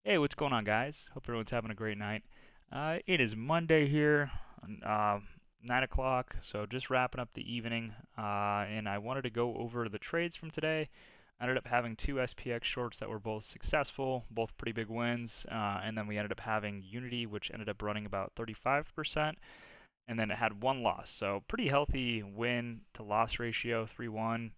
Hey, what's going on, guys? Hope everyone's having a great night. It is Monday here, uh, 9 o'clock, so just wrapping up the evening, and I wanted to go over the trades from today. I ended up having two SPX shorts that were both successful, both pretty big wins, and then we ended up having Unity, which ended up running about 35%, and then it had one loss. So pretty healthy win to loss ratio, 3-1.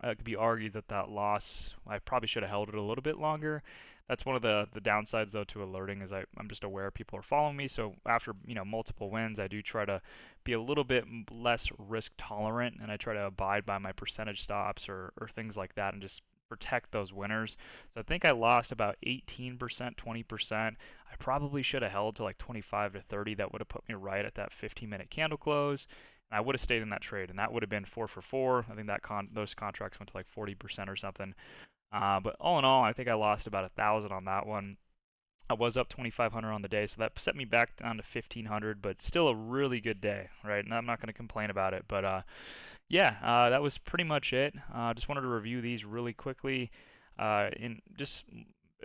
It could be argued that that loss, I probably should have held it a little bit longer. That's one of the downsides though to alerting is I'm just aware people are following me. So after multiple wins, I do try to be a little bit less risk tolerant, and I try to abide by my percentage stops or things like that, and just protect those winners. So I think I lost about 18%, 20%. I probably should have held to like 25 to 30. That would have put me right at that 15-minute candle close. I would have stayed in that trade, and that would have been 4 for 4. I think that those contracts went to like 40% or something. But all in all, I think I lost about 1,000 on that one. I was up 2,500 on the day, so that set me back down to 1,500, but still a really good day, right? And I'm not going to complain about it. But yeah, that was pretty much it. Just wanted to review these really quickly, and just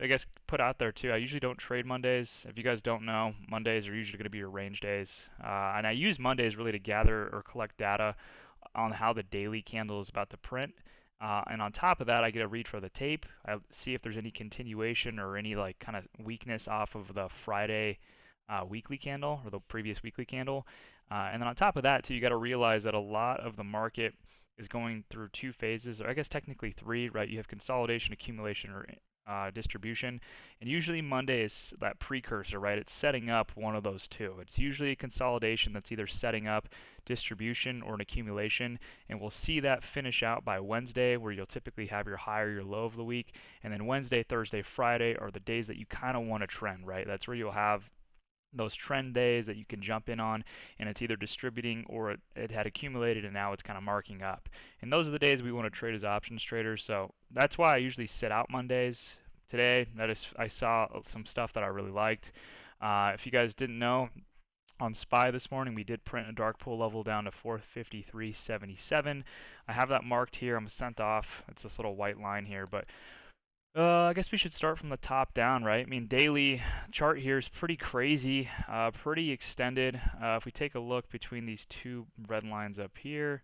I guess put out there too. I usually don't trade Mondays. If you guys don't know, Mondays are usually going to be your range days, and I use Mondays really to gather or collect data on how the daily candle is about to print. And on top of that, I get a read for the tape. I see if there's any continuation or any like kind of weakness off of the Friday weekly candle or the previous weekly candle. And then on top of that, too, you got to realize that a lot of the market is going through two phases, or I guess technically three, right? You have consolidation, accumulation, or distribution. And usually Monday is that precursor, right? It's setting up one of those two. It's usually a consolidation that's either setting up distribution or an accumulation. And we'll see that finish out by Wednesday, where you'll typically have your high or your low of the week. And then Wednesday, Thursday, Friday are the days that you kind of want to trend, right? That's where you'll have those trend days that you can jump in on, and it's either distributing or it had accumulated and now it's kind of marking up. And those are the days we want to trade as options traders. So that's why I usually sit out Mondays. Today, I saw some stuff that I really liked. If you guys didn't know, on SPY this morning, we did print a dark pool level down to 453.77. I have that marked here. I'm sent off. It's this little white line here, but I guess we should start from the top down, right? I mean, daily chart here is pretty crazy, pretty extended. If we take a look between these two red lines up here,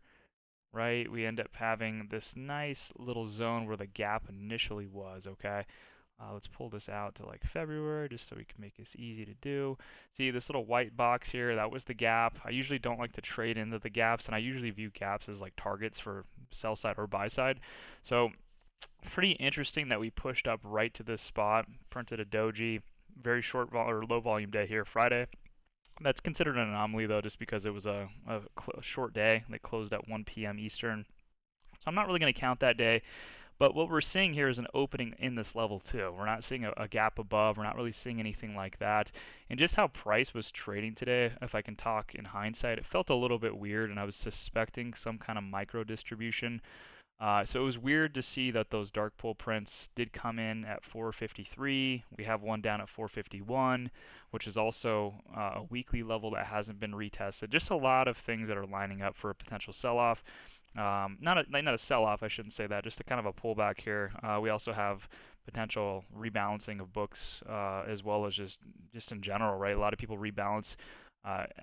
right, we end up having this nice little zone where the gap initially was, okay? Let's pull this out to like February just so we can make this easy to do. See this little white box here, that was the gap. I usually don't like to trade into the gaps, and I usually view gaps as like targets for sell side or buy side. So pretty interesting that we pushed up right to this spot, printed a doji, very short or low volume day here Friday. That's considered an anomaly though, just because it was a short day. They closed at 1 p.m. Eastern. So I'm not really going to count that day. But what we're seeing here is an opening in this level too. We're not seeing a gap above. We're not really seeing anything like that. And just how price was trading today, if I can talk in hindsight, it felt a little bit weird, and I was suspecting some kind of micro distribution. So it was weird to see that those dark pool prints did come in at 453. We have one down at 451, which is also a weekly level that hasn't been retested. Just a lot of things that are lining up for a potential sell-off. Not a sell-off, I shouldn't say that. Just a kind of a pullback here. We also have potential rebalancing of books as well as just in general, right? A lot of people rebalance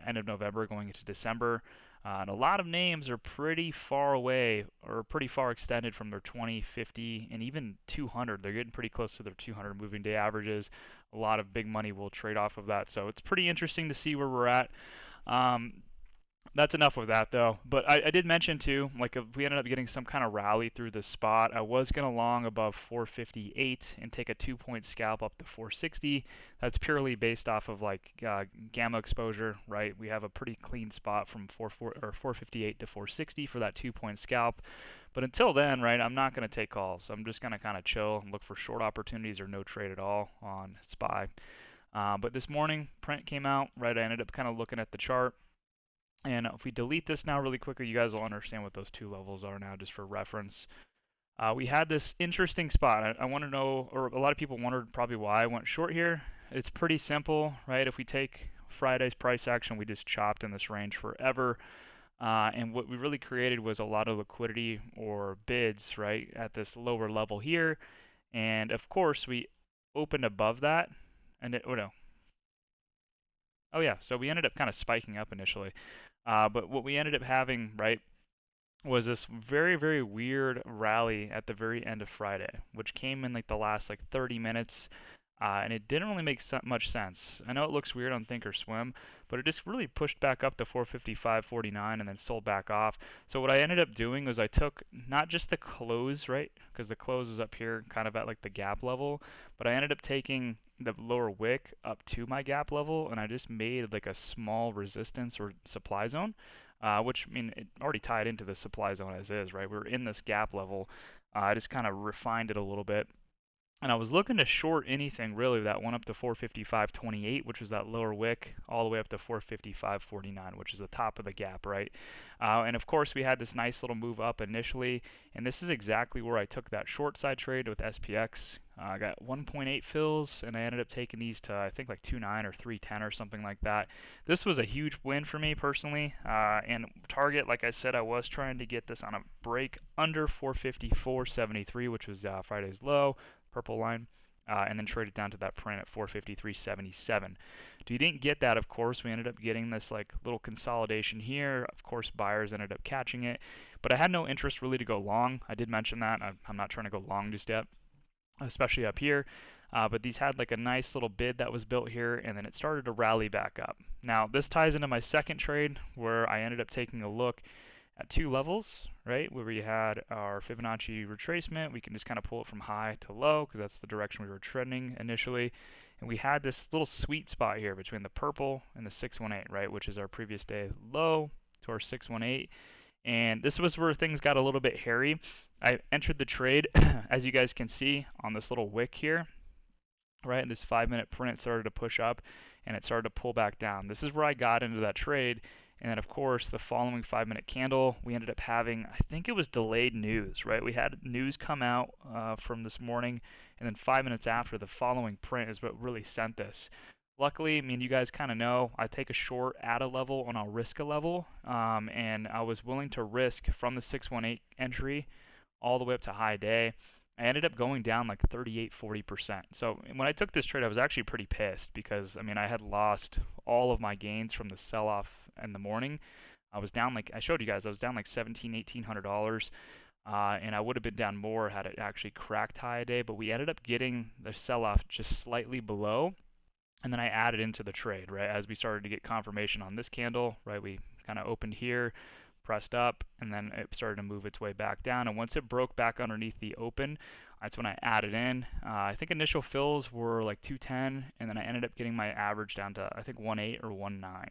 end of November going into December. And a lot of names are pretty far away or pretty far extended from their 20, 50, and even 200. They're getting pretty close to their 200 moving day averages. A lot of big money will trade off of that. So it's pretty interesting to see where we're at. Um, that's enough of that though. But I did mention too, like if we ended up getting some kind of rally through this spot, I was gonna long above 458 and take a 2 point scalp up to 460. That's purely based off of like gamma exposure, right? We have a pretty clean spot from 458 to 460 for that 2 point scalp. But until then, right, I'm not gonna take calls. I'm just gonna kind of chill and look for short opportunities or no trade at all on SPY. But this morning, print came out, right? I ended up kind of looking at the chart. And if we delete this now really quickly, you guys will understand what those two levels are now, just for reference. We had this interesting spot. I want to know, or a lot of people wondered probably why I went short here. It's pretty simple, right? If we take Friday's price action, we just chopped in this range forever. And what we really created was a lot of liquidity or bids, right, at this lower level here. And of course, we opened above that, and it, oh no, oh yeah, so we ended up kind of spiking up initially. But what we ended up having, right, was this very, very weird rally at the very end of Friday, which came in like the last like 30 minutes, and it didn't really make much sense. I know it looks weird on Thinkorswim, but it just really pushed back up to 455.49 and then sold back off. So what I ended up doing was I took not just the close, right, because the close is up here kind of at like the gap level, but I ended up taking the lower wick up to my gap level, and I just made like a small resistance or supply zone, which, I mean, it already tied into the supply zone as is, right? We were in this gap level. I just kind of refined it a little bit. And I was looking to short anything really that went up to 455.28, which was that lower wick, all the way up to 455.49, which is the top of the gap, right? And of course, we had this nice little move up initially, and this is exactly where I took that short side trade with SPX. I got 1.8 fills, and I ended up taking these to, I think, like 2.9 or 3.10 or something like that. This was a huge win for me personally. And target, like I said, I was trying to get this on a break under 454.73, which was Friday's low, purple line, and then trade it down to that print at 453.77. You didn't get that, of course. We ended up getting this like little consolidation here. Of course, buyers ended up catching it, but I had no interest really to go long. I did mention that. I'm not trying to go long just yet, especially up here. But these had like a nice little bid that was built here, and then it started to rally back up. Now, this ties into my second trade where I ended up taking a look at two levels, right, where we had our Fibonacci retracement. We can just kind of pull it from high to low because that's the direction we were trending initially. And we had this little sweet spot here between the purple and the 618, right, which is our previous day low to our 618. And this was where things got a little bit hairy. I entered the trade, as you guys can see, on this little wick here, right? And this 5-minute print started to push up, and it started to pull back down. This is where I got into that trade. And then, of course, the following 5-minute candle, we ended up having, I think it was delayed news, right? We had news come out from this morning, and then 5 minutes after, the following print is what really sent this. Luckily, I mean, you guys kind of know, I take a short at a level and I'll risk a level, and I was willing to risk from the 618 entry all the way up to high day. I ended up going down like 38-40%. So when I took this trade, I was actually pretty pissed because, I mean, I had lost all of my gains from the sell-off in the morning. I was down like, I showed you guys, I was down like $1,800, and I would have been down more had it actually cracked high a day, but we ended up getting the sell-off just slightly below, and then I added into the trade, right, as we started to get confirmation on this candle, right, we kind of opened here, pressed up, and then it started to move its way back down. And once it broke back underneath the open, that's when I added in. I think initial fills were like 210, and then I ended up getting my average down to, I think, 1.8 or 1.9. It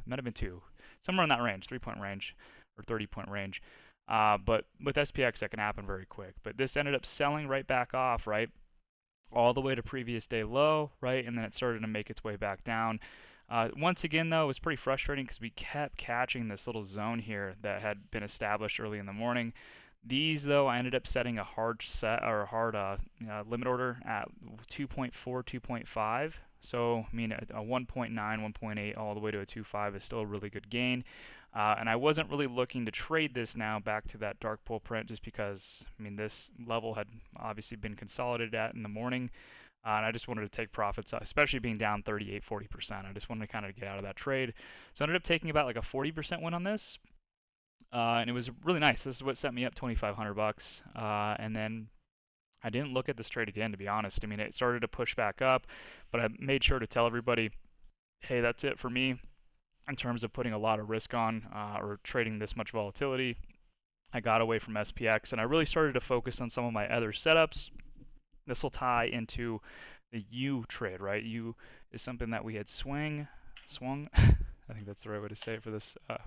might have been 2. Somewhere in that range, 3-point range or 30-point range. But with SPX, that can happen very quick. But this ended up selling right back off, right, all the way to previous day low, right, and then it started to make its way back down. Once again, though, it was pretty frustrating because we kept catching this little zone here that had been established early in the morning. These, though, I ended up setting a hard set or a hard limit order at 2.4, 2.5. So, I mean, a 1.9, 1.8, all the way to a 2.5 is still a really good gain. And I wasn't really looking to trade this now back to that dark pool print just because, I mean, this level had obviously been consolidated at in the morning. And I just wanted to take profits, especially being down 38-40%. I just wanted to kind of get out of that trade. So I ended up taking about like a 40% win on this. And it was really nice. This is what sent me up $2,500. And then I didn't look at this trade again, to be honest. I mean, it started to push back up, but I made sure to tell everybody, hey, that's it for me in terms of putting a lot of risk on or trading this much volatility. I got away from SPX, and I really started to focus on some of my other setups. This will tie into the U trade, right? U is something that we had swung. I think that's the right way to say it for this, I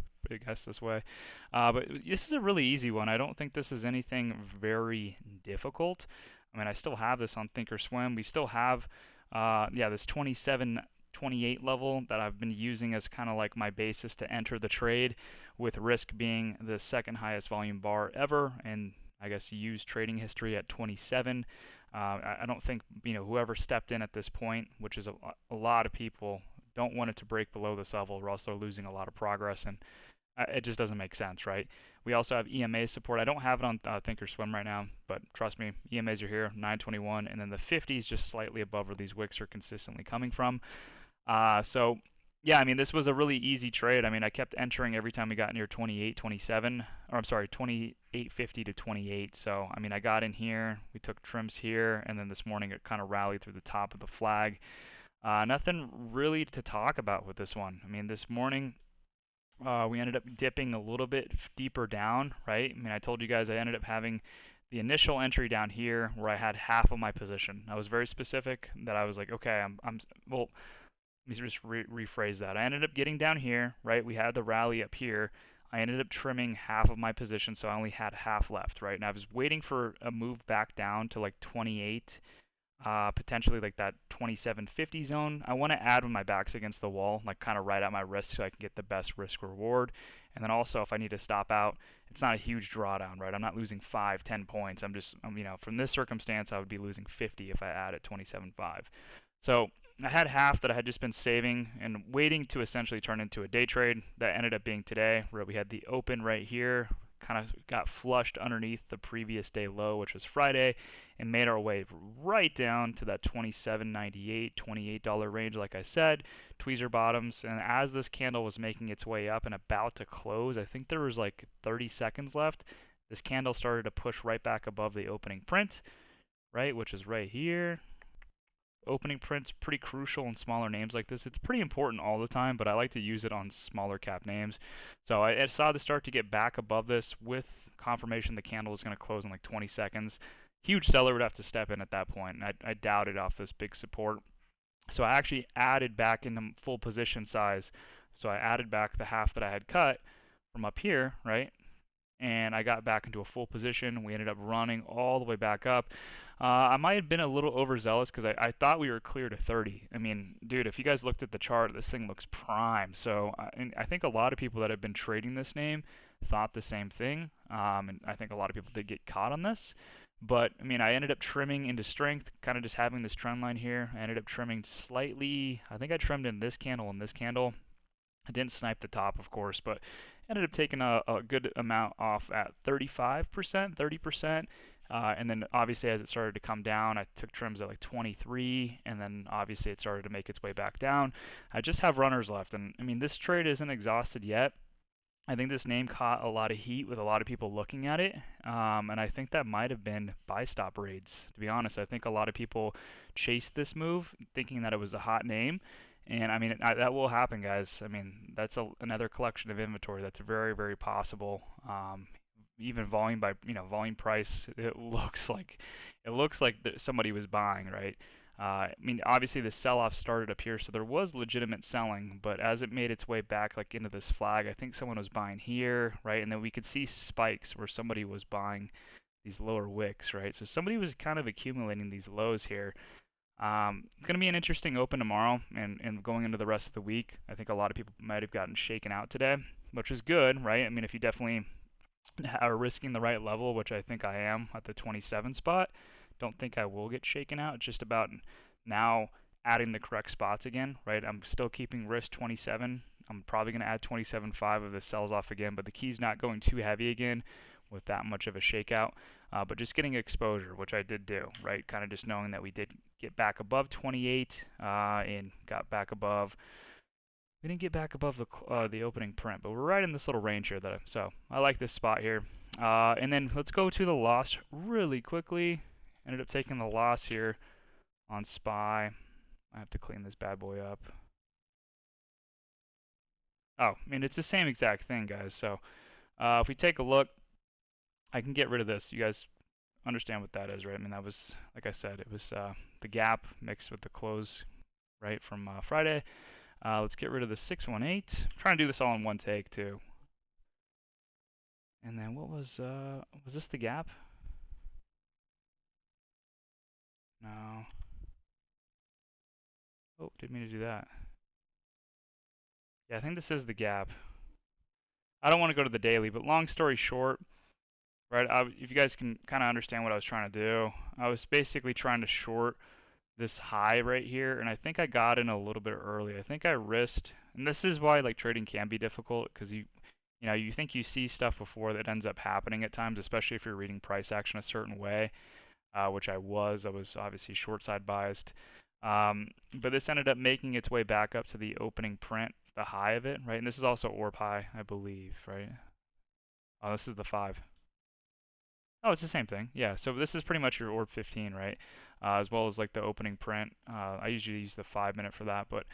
guess this way. But this is a really easy one. I don't think this is anything very difficult. I mean, I still have this on Thinkorswim. We still have, this 27.28 level that I've been using as kind of like my basis to enter the trade, with risk being the second highest volume bar ever, and I guess use trading history at 27. I don't think, whoever stepped in at this point, which is a lot of people, don't want it to break below this level, or else they're losing a lot of progress. And It just doesn't make sense, right? We also have EMA support. I don't have it on Thinkorswim right now, but trust me, EMAs are here, 921, and then the 50s just slightly above where these wicks are consistently coming from. So yeah, I mean, this was a really easy trade. I mean, I kept entering every time we got near 28, 27, or I'm sorry, 28.50 to 28. So, I mean, I got in here, we took trims here, and then this morning it kind of rallied through the top of the flag. Nothing really to talk about with this one. I mean, this morning we ended up dipping a little bit deeper down, right? I mean, I told you guys I ended up having the initial entry down here where I had half of my position. I was very specific that I was like, okay, well, let me just rephrase that. I ended up getting down here, right? We had the rally up here. I ended up trimming half of my position, so I only had half left, right? And I was waiting for a move back down to like 28, potentially like that 27.50 zone. I want to add when my back's against the wall, like kind of right at my wrist so I can get the best risk reward. And then also if I need to stop out, it's not a huge drawdown, right? I'm not losing 5, 10 points. You know, from this circumstance, I would be losing 50 if I add at 27.5. So I had half that I had just been saving and waiting to essentially turn into a day trade. That ended up being today, where we had the open right here, kind of got flushed underneath the previous day low, which was Friday, and made our way right down to that $27.98, $28 range, like I said, tweezer bottoms. And as this candle was making its way up and about to close, I think there was like 30 seconds left, this candle started to push right back above the opening print, right, which is right here. Opening print's pretty crucial in smaller names like this. It's pretty important all the time, but I like to use it on smaller cap names. So I saw this start to get back above this with confirmation the candle was going to close in like 20 seconds. Huge seller would have to step in at that point, and I doubted off this big support. So I actually added back into full position size. So I added back the half that I had cut from up here, right? And I got back into a full position. We ended up running all the way back up. I might have been a little overzealous because I thought we were clear to 30. I mean, dude, if you guys looked at the chart, this thing looks prime. So I think a lot of people that have been trading this name thought the same thing. And I think a lot of people did get caught on this. But, I mean, I ended up trimming into strength, kind of just having this trend line here. I ended up trimming slightly. I think I trimmed in this candle and this candle. I didn't snipe the top, of course, but ended up taking a good amount off at 35%, 30%. And then obviously as it started to come down, I took trims at like 23, and then obviously it started to make its way back down. I just have runners left, and I mean, this trade isn't exhausted yet. I think this name caught a lot of heat with a lot of people looking at it, and I think that might have been buy stop raids. To be honest, I think a lot of people chased this move thinking that it was a hot name, and I mean that will happen, guys. I mean another collection of inventory that's very, very possible. Even volume by volume price, it looks like somebody was buying, right? I mean, obviously the sell-off started up here, so there was legitimate selling, but as it made its way back like into this flag, I think someone was buying here, right? And then we could see spikes where somebody was buying these lower wicks, right? So somebody was kind of accumulating these lows here. It's going to be an interesting open tomorrow and going into the rest of the week. I think a lot of people might have gotten shaken out today, which is good, right? I mean, if you definitely are risking the right level, which I think I am at the 27 spot, don't think I will get shaken out. It's just about now adding the correct spots again, right? I'm still keeping risk 27. I'm probably going to add 27.5 if this sells off again, but the key's not going too heavy again with that much of a shakeout. But just getting exposure, which I did do, right? Kind of just knowing that we did get back above 28 and got back above. We didn't get back above the opening print, but we're right in this little range here. So I like this spot here. And then let's go to the loss really quickly. Ended up taking the loss here on SPY. I have to clean this bad boy up. Oh, I mean, it's the same exact thing, guys. So if we take a look, I can get rid of this. You guys understand what that is, right? I mean, that was, like I said, it was the gap mixed with the close, right, from Friday. Let's get rid of the 618. I'm trying to do this all in one take, too. And then what was this the gap? No. Oh, didn't mean to do that. Yeah, I think this is the gap. I don't want to go to the daily, but long story short, right, if you guys can kind of understand what I was trying to do, I was basically trying to short this high right here, and I think I got in a little bit early. I think I risked, and this is why like trading can be difficult, because you You think you see stuff before that ends up happening at times, especially if you're reading price action a certain way, which I was. I was obviously short side biased. But this ended up making its way back up to the opening print, the high of it, right? And this is also orb high, I believe, right? Oh, this is the 5. Oh, it's the same thing. Yeah, so this is pretty much your orb 15, right? As well as like the opening print. I usually use the 5 minute for that, but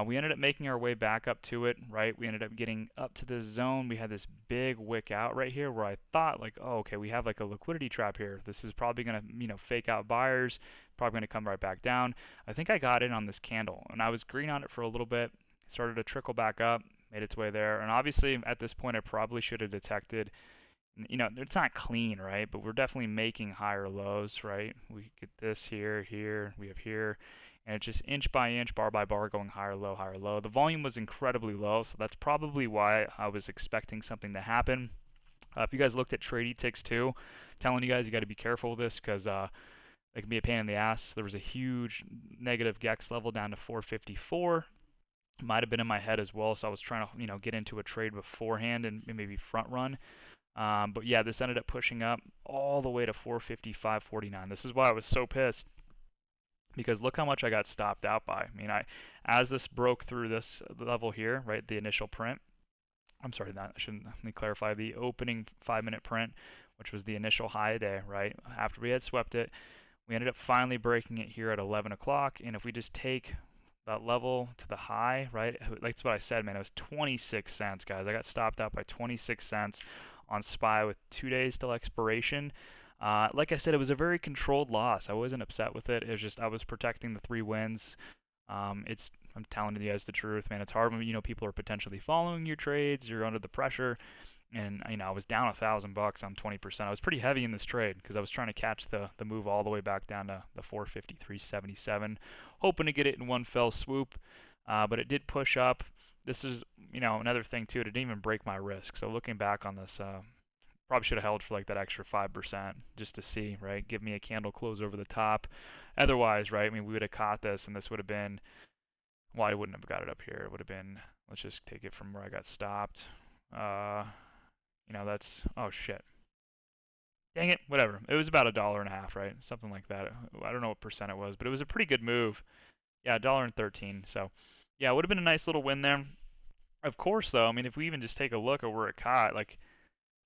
we ended up making our way back up to it, right? We ended up getting up to this zone. We had this big wick out right here where I thought like, oh, okay, we have like a liquidity trap here. This is probably gonna, fake out buyers, probably gonna come right back down. I think I got in on this candle, and I was green on it for a little bit. Started to trickle back up, made its way there, and obviously at this point I probably should have detected, it's not clean, right? But we're definitely making higher lows, right? We get this here, here, we have here, and it's just inch by inch, bar by bar, going higher low, higher low. The volume was incredibly low, so that's probably why I was expecting something to happen. If you guys looked at Trade Ticks too, telling you guys you got to be careful with this because it can be a pain in the ass. There was a huge negative Gex level down to 454. Might have been in my head as well, so I was trying to get into a trade beforehand and maybe front run. But yeah, this ended up pushing up all the way to 455.49. This is why I was so pissed, because look how much I got stopped out by. I mean, as this broke through this level here, right, the initial print. I'm sorry, that I shouldn't. Let me clarify. The opening 5-minute print, which was the initial high of day, right? After we had swept it, we ended up finally breaking it here at 11 o'clock. And if we just take that level to the high, right? Like that's what I said, man. It was 26 cents, guys. I got stopped out by 26 cents on SPY with 2 days till expiration. Like I said, it was a very controlled loss. I wasn't upset with it. It was just I was protecting the 3 wins. I'm telling you guys the truth, man. It's hard when people are potentially following your trades. You're under the pressure, and I was down $1,000 on 20%. I was pretty heavy in this trade because I was trying to catch the move all the way back down to the 453.77, hoping to get it in one fell swoop. But it did push up. This is another thing too. It didn't even break my risk. So looking back on this, probably should have held for like that extra 5% just to see, right? Give me a candle close over the top. Otherwise, right? I mean, we would have caught this, and this would have been. Well, I wouldn't have got it up here. It would have been. Let's just take it from where I got stopped. That's. Oh shit. Dang it. Whatever. It was about $1.50, right? Something like that. I don't know what percent it was, but it was a pretty good move. Yeah, $1.13. So, yeah, it would have been a nice little win there. Of course, though, I mean, if we even just take a look at where it caught, like,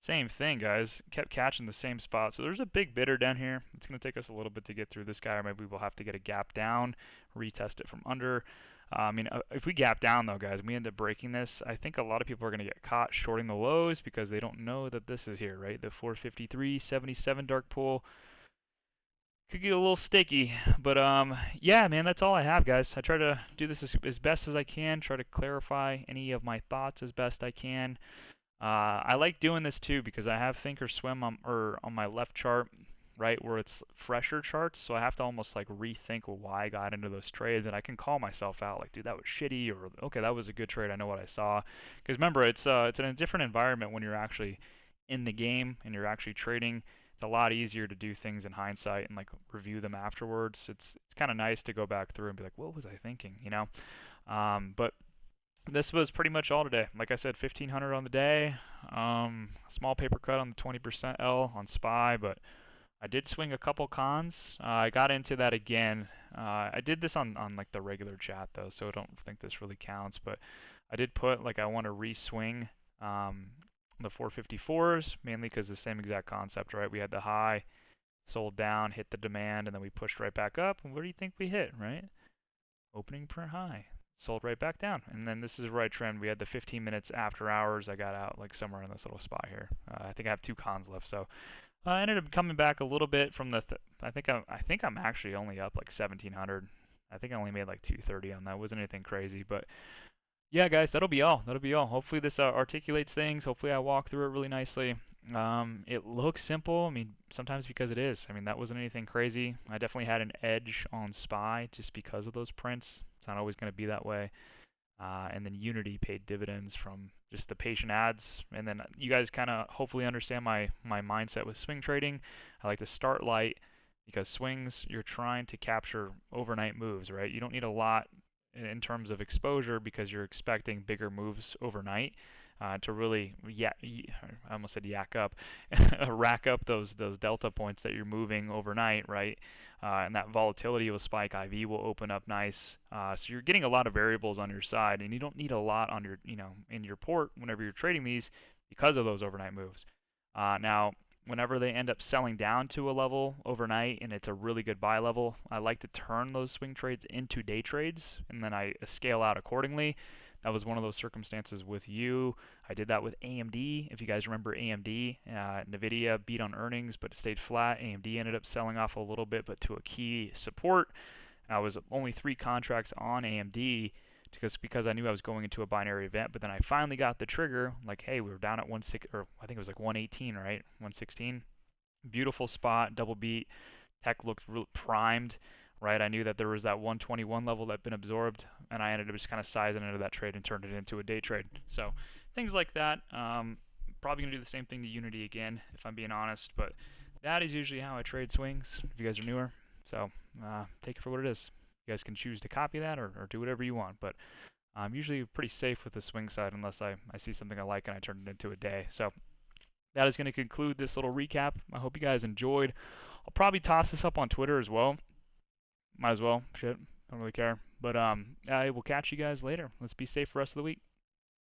same thing, guys. Kept catching the same spot. So there's a big bidder down here. It's going to take us a little bit to get through this guy, or maybe we'll have to get a gap down, retest it from under. If we gap down, though, guys, we end up breaking this, I think a lot of people are going to get caught shorting the lows because they don't know that this is here, right? The 453.77 dark pool could get a little sticky. But, yeah, man, that's all I have, guys. I try to do this as best as I can, try to clarify any of my thoughts as best I can. I like doing this too because I have Thinkorswim on my left chart, right, where it's fresher charts, so I have to almost like rethink why I got into those trades, and I can call myself out like, dude, that was shitty, or okay, that was a good trade. I know what I saw. Because remember, it's in a different environment when you're actually in the game and you're actually trading. It's a lot easier to do things in hindsight and like review them afterwards. It's kind of nice to go back through and be like, what was I thinking, But this was pretty much all today. Like I said, 1,500 on the day. Small paper cut on the 20% L on SPY, but I did swing a couple cons. I got into that again. I did this on like the regular chat though, so I don't think this really counts. But I did put like I want to re-swing the 454s, mainly because the same exact concept, right? We had the high, sold down, hit the demand, and then we pushed right back up. And where do you think we hit, right? Opening print high. Sold right back down. And then this is where I trend. We had the 15 minutes after hours. I got out like somewhere in this little spot here. I think I have 2 cons left. So I ended up coming back a little bit from the. I think I'm actually only up like 1,700. I think I only made like 230 on that. It wasn't anything crazy, but yeah, guys, that'll be all. That'll be all. Hopefully this articulates things. Hopefully I walk through it really nicely. It looks simple. I mean, sometimes because it is. I mean, that wasn't anything crazy. I definitely had an edge on SPY just because of those prints. It's not always going to be that way. And then Unity paid dividends from just the patient ads. And then you guys kind of hopefully understand my mindset with swing trading. I like to start light because swings, you're trying to capture overnight moves, right? You don't need a lot in terms of exposure because you're expecting bigger moves overnight. to really, I almost said yak up, rack up those delta points that you're moving overnight, right? And that volatility will spike. IV will open up nice. So you're getting a lot of variables on your side, and you don't need a lot on your, in your port whenever you're trading these because of those overnight moves. Now, whenever they end up selling down to a level overnight and it's a really good buy level, I like to turn those swing trades into day trades, and then I scale out accordingly. That was one of those circumstances with you. I did that with AMD. If you guys remember AMD, NVIDIA beat on earnings, but it stayed flat. AMD ended up selling off a little bit, but to a key support. I was only 3 contracts on AMD because I knew I was going into a binary event, but then I finally got the trigger. Like, hey, we were down at 16, or I think it was like 118, right? 116. Beautiful spot, double beat. Tech looked real primed, right? I knew that there was that 121 level that had been absorbed, and I ended up just kind of sizing into that trade and turned it into a day trade. So things like that. Probably gonna do the same thing to Unity again, if I'm being honest, but that is usually how I trade swings. If you guys are newer, so take it for what it is. You guys can choose to copy that or do whatever you want, but I'm usually pretty safe with the swing side unless I see something I like and I turn it into a day. So that is going to conclude this little recap. I hope you guys enjoyed. I'll probably toss this up on Twitter as well. Might as well. Shit. Don't really care. But I will catch you guys later. Let's be safe for the rest of the week.